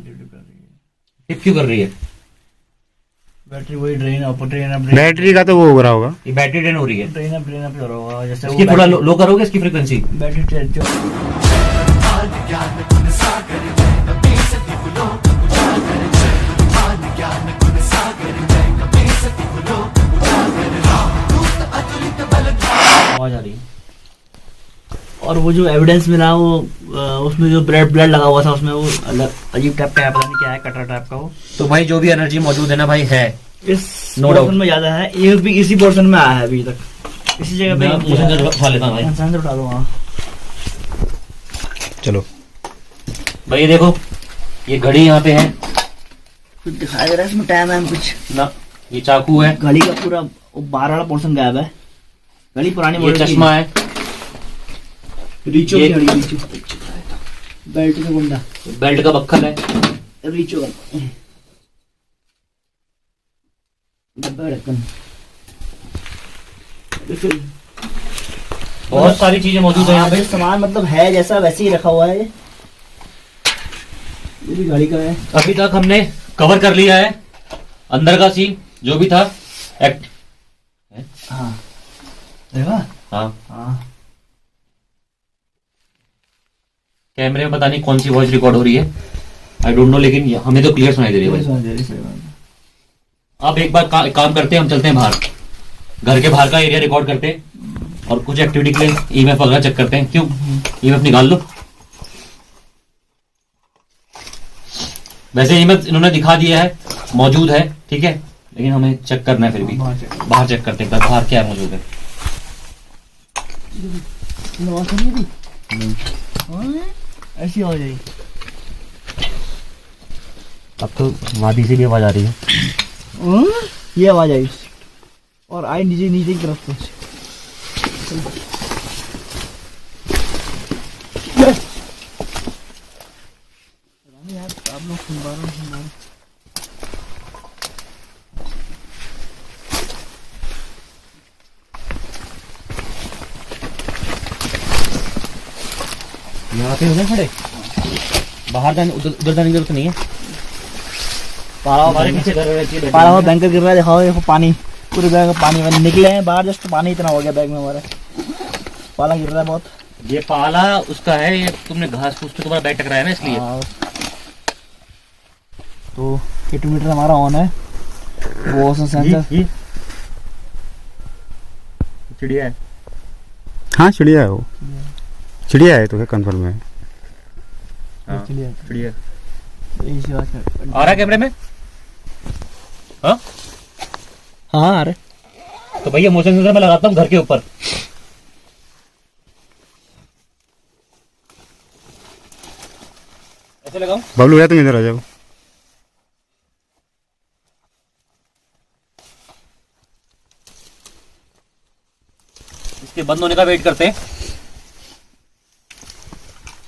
Duty कर रही है। टिप क्यों कर रही है? बैटरी वही ड्रेन अप बैटरी का तो वो हो रहा होगा, ये बैटरी ड्रेन हो रही है। ड्रेन अप हो रहा होगा। जैसे इसकी थोड़ा लो करोगे इसकी फ्रीक्वेंसी? बैटरी जो आवाज आ रही है। और वो जो एविडेंस मिला वो उसमें जो ब्लड लगा हुआ था उसमें वो अजीब टाइप का है, पता नहीं क्या है, कटरा टाइप का वो। तो भाई जो भी एनर्जी मौजूद है ना भाई है इस No पोर्शन doubt। में ज्यादा है, ये भी इसी पोर्शन में आया है अभी तक, इसी जगह पे मैं उठा लेता हूँ भाई। इंसान से उठा दो। हाँ चलो भाई ये देखो, ये घड़ी यहाँ पे है कुछ दिखाई दे रहा है इसमें, टाइम है कुछ ना, ये चाकू है, घड़ी का पूरा बाहर वाला पोर्शन गायब है। घड़ी पुरानी ये मॉडल की चश्मा है, रीचो ये- की घड़ी, रीचो बेल्ट का गुंडा, बेल्ट का बक्खल है, रीचो का डब्बा ढक्कन, बहुत सारी चीजें मौजूद है यहाँ पे। सामान मतलब है जैसा वैसे ही रखा हुआ है। ये भी गाड़ी का है। अभी तक हमने कवर कर लिया है अंदर का सीन जो भी था एक्ट। हाँ देखा? हाँ हाँ कैमरे में पता नहीं कौन सी वॉइस रिकॉर्ड हो रही है, आई डोंट नो, लेकिन हमें तो क्लियर सुनाई दे रही है भाई। अब एक बार काम करते हैं, हम चलते हैं बाहर, घर के बाहर का एरिया रिकॉर्ड करते हैं और कुछ एक्टिविटी के लिए ईएमएफ वगैरह चेक करते हैं। क्यों ईएमएफ निकाल लो, वैसे ईएमएफ इन्होंने दिखा दिया है, मौजूद है, ठीक है, लेकिन हमें चेक करना है फिर भी। बाहर चेक करते हैं बाहर क्या मौजूद है। ऐसी हो जाएगी। अब तो वादी से भी आवाज आ रही है। ये आवाज आई और आई नीचे नीचे की तरफ से। यार आप लोग सुन पा रहे हो? यहाँ पे उधर खड़े, बाहर जाने उधर जाने की जरूरत नहीं है। हमारे पीछे घर रहती है, पारा हुआ बैंकर गिर रहा है, दिखाओ देखो पानी, पूरे बैग में पानी में निकले हैं बाहर, जस्ट पानी इतना हो गया बैग में हमारे, पाला गिर रहा है बहुत। ये पाला उसका है, ये तुमने घास फूस पे तुम्हारा बैग टकराया ना इसलिए। तो मीटर हमारा ऑन है, वो सेंसर चिड़िया है। हाँ चिड़िया है, वो चिड़िया है तो क्या कंफर्म है। हाँ, चिड़िया आ आ रहा है कैमरे में। हाँ हाँ आ रहे। तो भैया मोशन सेंसर मैं लगाता हूँ घर के ऊपर। ऐसे लगाऊं? बबलू भैया तुम इधर आ जाओ। इसके बंद होने का वेट करते हैं।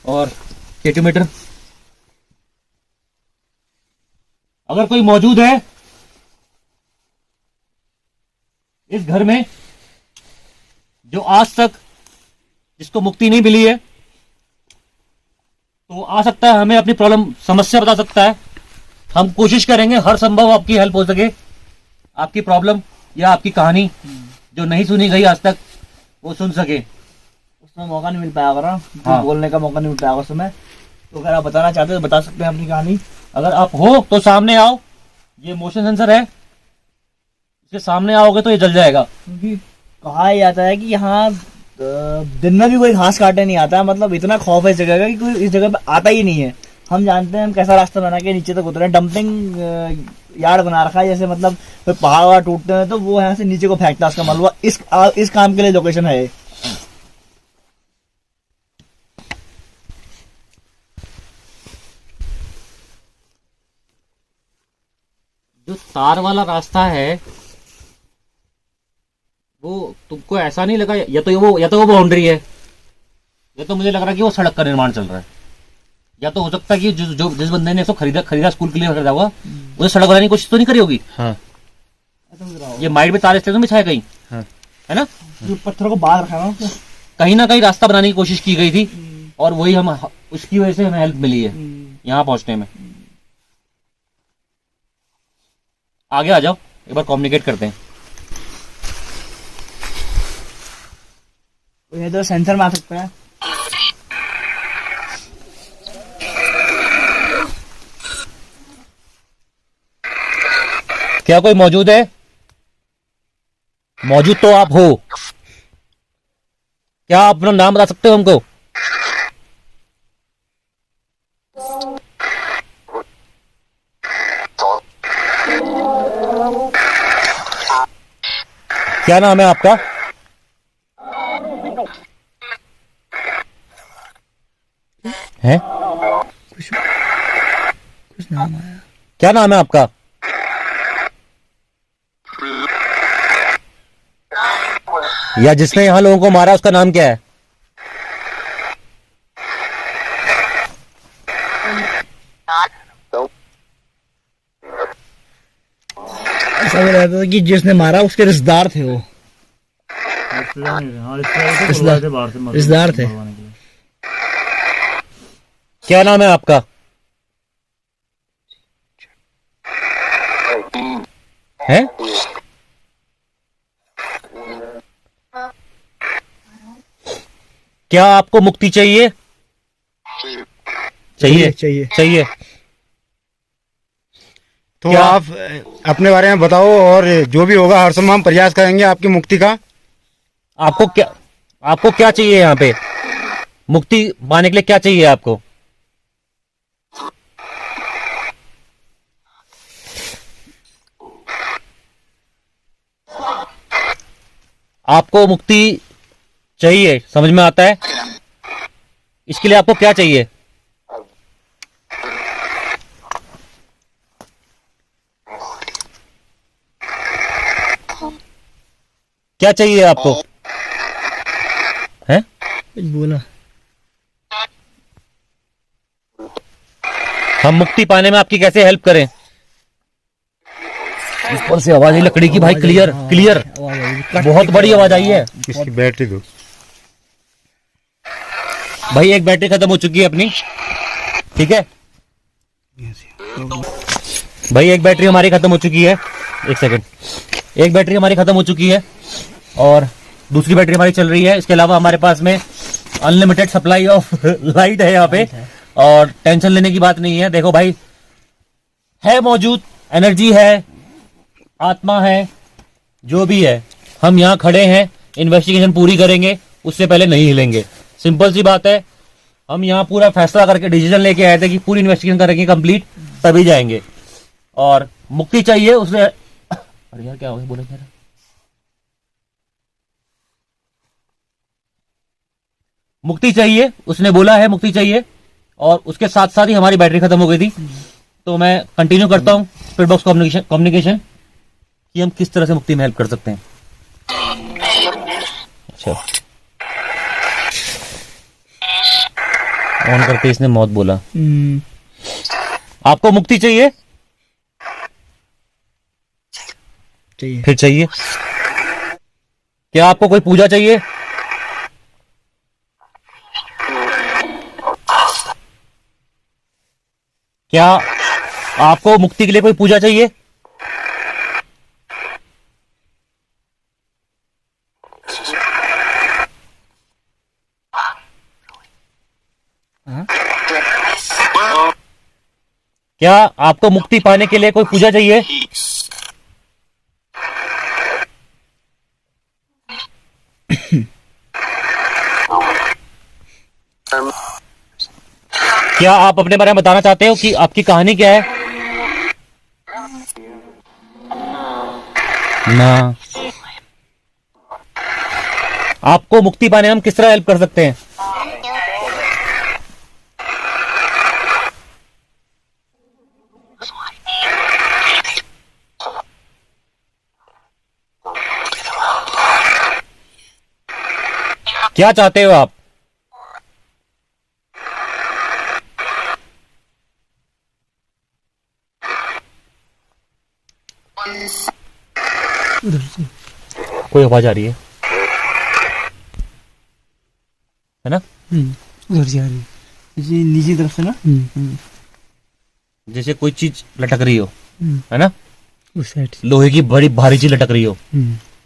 और मीटर अगर कोई मौजूद है इस घर में जो आज तक जिसको मुक्ति नहीं मिली है, तो आ सकता है, हमें अपनी प्रॉब्लम समस्या बता सकता है। हम कोशिश करेंगे हर संभव आपकी हेल्प हो सके, आपकी प्रॉब्लम या आपकी कहानी जो नहीं सुनी गई आज तक वो सुन सके। उसमें मौका नहीं मिल पाया ना, हाँ। बोलने का मौका नहीं मिल पाया उस समय, तो अगर आप बताना चाहते हो तो बता सकते हैं अपनी कहानी। अगर आप हो तो सामने आओ, ये मोशन सेंसर है, इसके सामने आओगे तो ये जल जाएगा। क्योंकि कहा जाता है कि यहाँ दिन में भी कोई घास काटने नहीं आता है, मतलब इतना खौफ है इस जगह का कि कोई इस जगह पे आता ही नहीं है। हम जानते हैं हम कैसा रास्ता बना के नीचे तक उतरे, डंपिंग यार्ड बना रखा है, जैसे मतलब कोई पहाड़ वहाड़ टूटते हैं तो वो यहाँ से नीचे को फेंकता है उसका मलबा, इस काम के लिए लोकेशन है। जो तार वाला रास्ता है वो तुमको ऐसा नहीं लगा, या तो वो बाउंड्री है, या तो मुझे लग रहा है कि वो सड़क का निर्माण चल रहा है, या तो हो सकता है कि जिस बंदे ने इसको खरीदा स्कूल के लिए खरीदा होगा उसे सड़क बनाने की कोशिश तो नहीं करी होगी। हाँ ये माइट में तार इसलिए तो बिछाया कहीं, हाँ है ना, जो पत्थरों को बाहर रखा ना, कहीं ना कहीं रास्ता बनाने की कोशिश की गई थी और वही हम उसकी वजह से हमें हेल्प मिली है यहाँ पहुंचने में। आगे आ जाओ, एक बार कम्युनिकेट करते हैं। ये तो सेंसर में आ सकता है। क्या कोई मौजूद है? मौजूद तो आप हो। क्या आप अपना नाम बता सकते हो हमको? क्या नाम है आपका? है? कुछ नाम आया। क्या नाम है आपका? या जिसने यहाँ लोगों को मारा उसका नाम क्या है? ऐसा भी रहता था कि जिसने मारा उसके रिश्तेदार थे वो। रिश्तेदार थे। क्या नाम है आपका? है? क्या आपको मुक्ति चाहिए? चाहिए चाहिए। चाहिए। तो क्या? आप अपने बारे में बताओ, और जो भी होगा हर समय हम प्रयास करेंगे आपकी मुक्ति का। आपको क्या चाहिए यहाँ पे? मुक्ति पाने के लिए क्या चाहिए आपको? आपको मुक्ति चाहिए, समझ में आता है? इसके लिए आपको क्या चाहिए? क्या चाहिए आपको? हैं? कुछ बोला। हम मुक्ति पाने में आपकी कैसे हेल्प करें? ऊपर से आवाज आई लकड़ी की भाई, क्लियर क्लियर, बहुत बड़ी आवाज आई है। इसकी बैटरी दो भाई एक बैटरी खत्म हो चुकी है अपनी, ठीक है भाई, एक बैटरी हमारी खत्म हो चुकी है। एक सेकंड, एक बैटरी हमारी खत्म हो चुकी है और दूसरी बैटरी हमारी चल रही है। इसके अलावा हमारे पास में अनलिमिटेड सप्लाई ऑफ लाइट है यहाँ पे, और टेंशन लेने की बात नहीं है। देखो भाई, है मौजूद, एनर्जी है, आत्मा है, जो भी है, हम यहाँ खड़े हैं, इन्वेस्टिगेशन पूरी करेंगे, उससे पहले नहीं हिलेंगे। सिंपल सी बात है, हम यहाँ पूरा फैसला करके डिसीजन लेके आए थे कि पूरी इन्वेस्टिगेशन करेंगे कंप्लीट, तभी जाएंगे। और मुक्ति चाहिए उसने, अरे यार क्या हो गया, बोला क्या? मुक्ति चाहिए, उसने बोला है मुक्ति चाहिए, और उसके साथ साथ ही हमारी बैटरी खत्म हो गई थी। तो मैं कंटिन्यू करता हूँ स्पिरिट बॉक्स कम्युनिकेशन कि हम किस तरह से मुक्ति में हेल्प कर सकते हैं। अच्छा, ऑन करके इसने मौत बोला। आपको मुक्ति चाहिए? चाहिए। फिर चाहिए। क्या आपको कोई पूजा चाहिए? क्या आपको मुक्ति के लिए कोई पूजा चाहिए? हाँ? क्या आपको मुक्ति पाने के लिए कोई पूजा चाहिए? क्या आप अपने बारे में बताना चाहते हो कि आपकी कहानी क्या है? ना। आपको मुक्ति पाने में हम किस तरह हेल्प कर सकते हैं? क्या चाहते हो आप? कोई आवाज आ रही है ना? उधर से आ रही है, जी नीचे तरफ से ना। जैसे कोई चीज लटक रही हो, है ना? उस साइड से। लोहे की बड़ी भारी चीज लटक रही हो,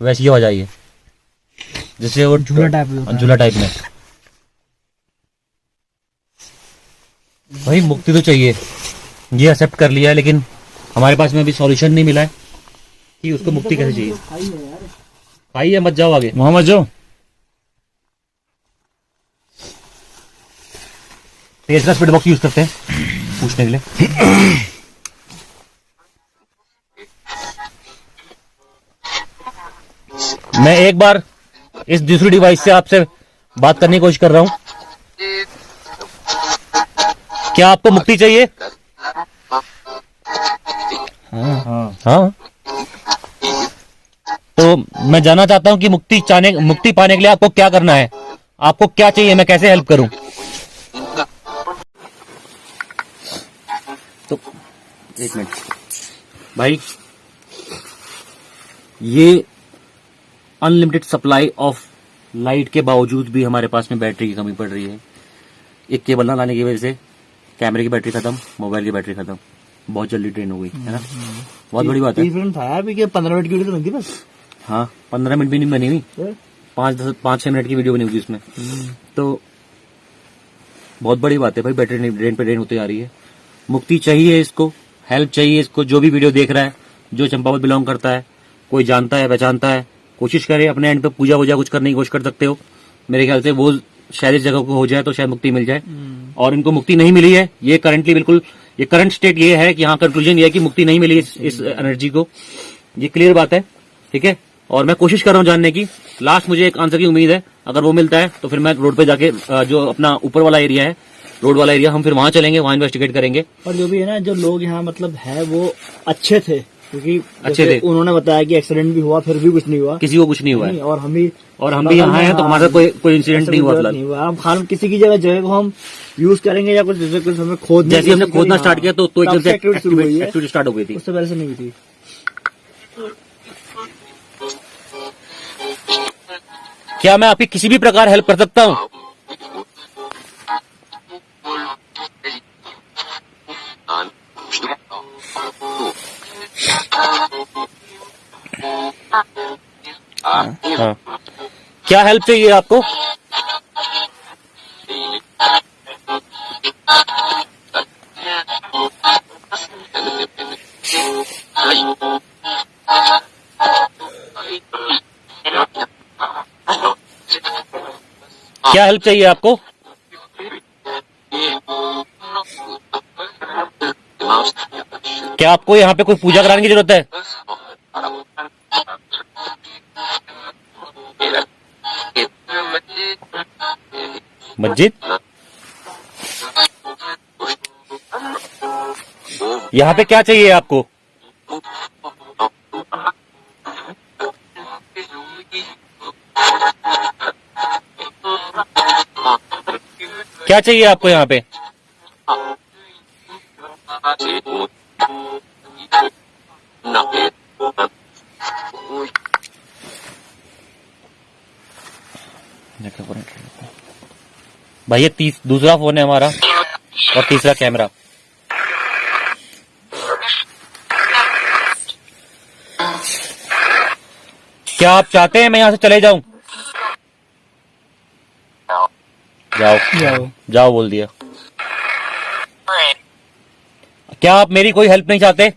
वैसी आवाज आई है, जैसे वो झूला टाइप में होता है। झूला टाइप में। भाई मुक्ति तो चाहिए, ये एक्सेप्ट कर लिया है, लेकिन हमारे पास में अभी सॉल्यूशन नहीं मिला है कि उसको मुक्ति कैसे चाहिए। खाई है, मत जाओ आगे, वहां मत जाओ। तेज का स्पीड बॉक्स यूज करते हैं पूछने के लिए। मैं एक बार इस दूसरी डिवाइस से आपसे बात करने की कोशिश कर रहा हूं। क्या आपको मुक्ति चाहिए? हाँ। तो मैं जानना चाहता हूं कि मुक्ति पाने के लिए आपको क्या करना है, आपको क्या चाहिए, मैं कैसे हेल्प करूं? तो एक मिनट भाई, ये अनलिमिटेड सप्लाई ऑफ लाइट के बावजूद भी हमारे पास में बैटरी की कमी पड़ रही है। एक केबल ना लाने की वजह से कैमरे की बैटरी खत्म, मोबाइल की बैटरी खत्म, बहुत जल्दी ड्रेन हो गई है ना। बहुत बड़ी बात है। था यार भी कि 15 मिनट की वीडियो तो बनती बस। हाँ, 15 मिनट भी नहीं बनी हुई, 5-6 मिनट की वीडियो बनी हुई उसमें। तो बहुत बड़ी बात है भाई, बैटरी ड्रेन पे ड्रेन होती जा रही है। मुक्ति चाहिए इसको, हेल्प चाहिए इसको। जो भी वीडियो देख रहा है, जो चंपावत बिलोंग करता है, कोई जानता है, पहचानता है, कोशिश करे अपने एंड पे पूजा वूजा कुछ करने की कोशिश कर सकते हो। मेरे ख्याल से वो शायद इस जगह को हो जाए तो शायद मुक्ति मिल जाए। और इनको मुक्ति नहीं मिली है, ये करंटली बिल्कुल, ये करंट स्टेट ये है कि यहाँ कंक्लूजन ये है कि मुक्ति नहीं मिली इस एनर्जी को। ये क्लियर बात है, ठीक है। और मैं कोशिश कर रहा हूँ जानने की। लास्ट मुझे एक आंसर की उम्मीद है, अगर वो मिलता है तो फिर मैं रोड पे जाके जो अपना ऊपर वाला एरिया है, रोड वाला एरिया, हम फिर वहां चलेंगे, वहां इन्वेस्टिगेट करेंगे। और जो भी है ना, जो लोग यहाँ मतलब है वो अच्छे थे, क्योंकि अच्छे जैसे थे। उन्होंने बताया कि एक्सीडेंट भी हुआ फिर भी कुछ नहीं हुआ, किसी को कुछ नहीं हुआ है। नहीं, और हम भी यहाँ हैं तो हमारे साथ कोई इंसिडेंट नहीं हुआ फिलहाल। नहीं हुआ। हम खान किसी की जगह को हम यूज करेंगे या कुछ, जैसे कुछ हमें खोद, जैसे हमने खोदना स्टार्ट किया तो एकदम से एक्टिविटी शुरू हुई है, एक्टिविटी स्टार्ट हो गई थी। उससे पहले से नहीं हुई थी। क्या मैं आपकी किसी भी प्रकार हेल्प कर सकता हूँ? हाँ। क्या हेल्प चाहिए आपको? क्या हेल्प चाहिए आपको? क्या आपको यहाँ पे कोई पूजा कराने की जरूरत है? मस्जिद? यहाँ पे क्या चाहिए आपको? क्या चाहिए आपको यहाँ पे? भाई ये दूसरा फोन है हमारा और तीसरा कैमरा। क्या आप चाहते हैं मैं यहाँ से चले जाऊं? जाओ जाओ बोल दिया। क्या आप मेरी कोई हेल्प नहीं चाहते?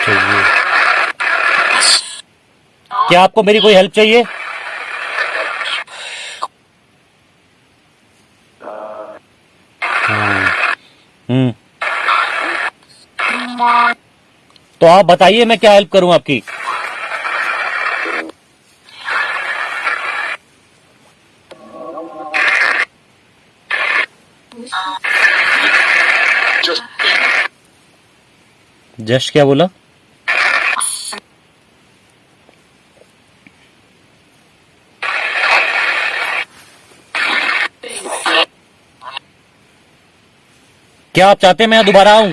चाहिए। क्या आपको मेरी कोई हेल्प चाहिए? तो आप बताइए मैं क्या हेल्प करूं आपकी? जस्ट क्या बोला? क्या आप चाहते हैं मैं दोबारा आऊं?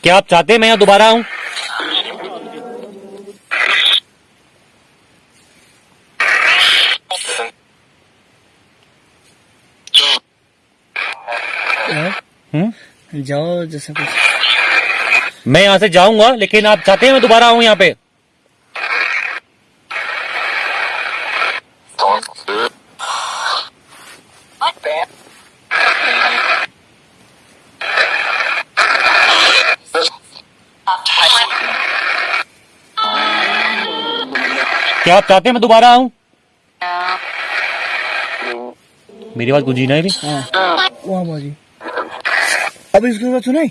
क्या आप चाहते हैं मैं यहाँ दोबारा आऊं? जाओ जैसे कुछ। मैं यहाँ से जाऊंगा, लेकिन आप चाहते हैं मैं दोबारा आऊं यहाँ पे? क्या आप चाहते हैं मैं दोबारा आऊं? मेरी बात गुंजी नहीं भी वहाँ बाजी। अब इसके बाद सुनाई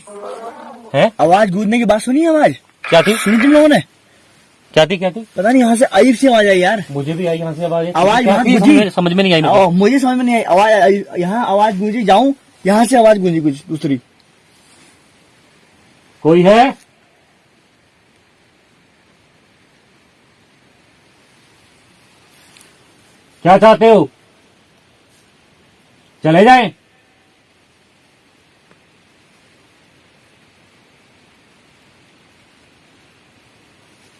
है? आवाज गूंजने की बात सुनी? आवाज क्या थी? सुनी तुम लोगों ने? क्या थी? क्या थी? पता नहीं, यहाँ से अजीब सी आवाज आई यार। मुझे भी आई यहाँ से आवाज। आवाज क्या यहाँ थी? गूंजी। समझ में नहीं आई मुझे। मुझे समझ में नहीं आई आवाज। यहाँ आवाज गूंजी, जाऊं यहाँ से आवाज गूंजी कुछ दूसरी। कोई है? क्या चाहते हो? चले जाएं?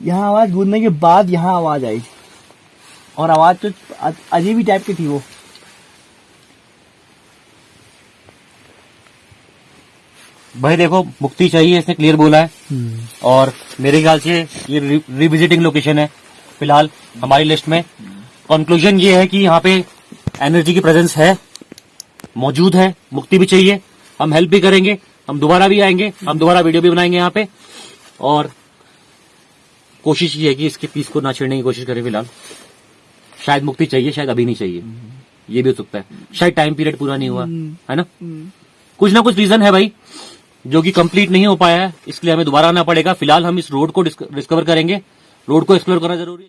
यहाँ आवाज गूंजने के बाद यहाँ आवाज आई, और आवाज तो अजीब ही टाइप की थी वो। भाई देखो, मुक्ति चाहिए, इसने क्लियर बोला है। और मेरे ख्याल से ये रिविजिटिंग लोकेशन है फिलहाल हमारी लिस्ट में। कंक्लूजन ये है कि यहाँ पे एनर्जी की प्रेजेंस है, मौजूद है। मुक्ति भी चाहिए, हम हेल्प भी करेंगे, हम दोबारा भी आएंगे, हम दोबारा वीडियो भी बनाएंगे यहाँ पे। और कोशिश ये है कि इसके पीस को ना छेड़ने की कोशिश करें फिलहाल। शायद मुक्ति चाहिए, शायद अभी नहीं चाहिए, ये भी हो सकता है। शायद टाइम पीरियड पूरा नहीं हुआ है ना, कुछ ना कुछ रीजन है भाई जो कि कंप्लीट नहीं हो पाया है, इसलिए हमें दोबारा आना पड़ेगा। फिलहाल हम इस रोड को डिस्कवर करेंगे। रोड को एक्सप्लोर करना जरूरी है।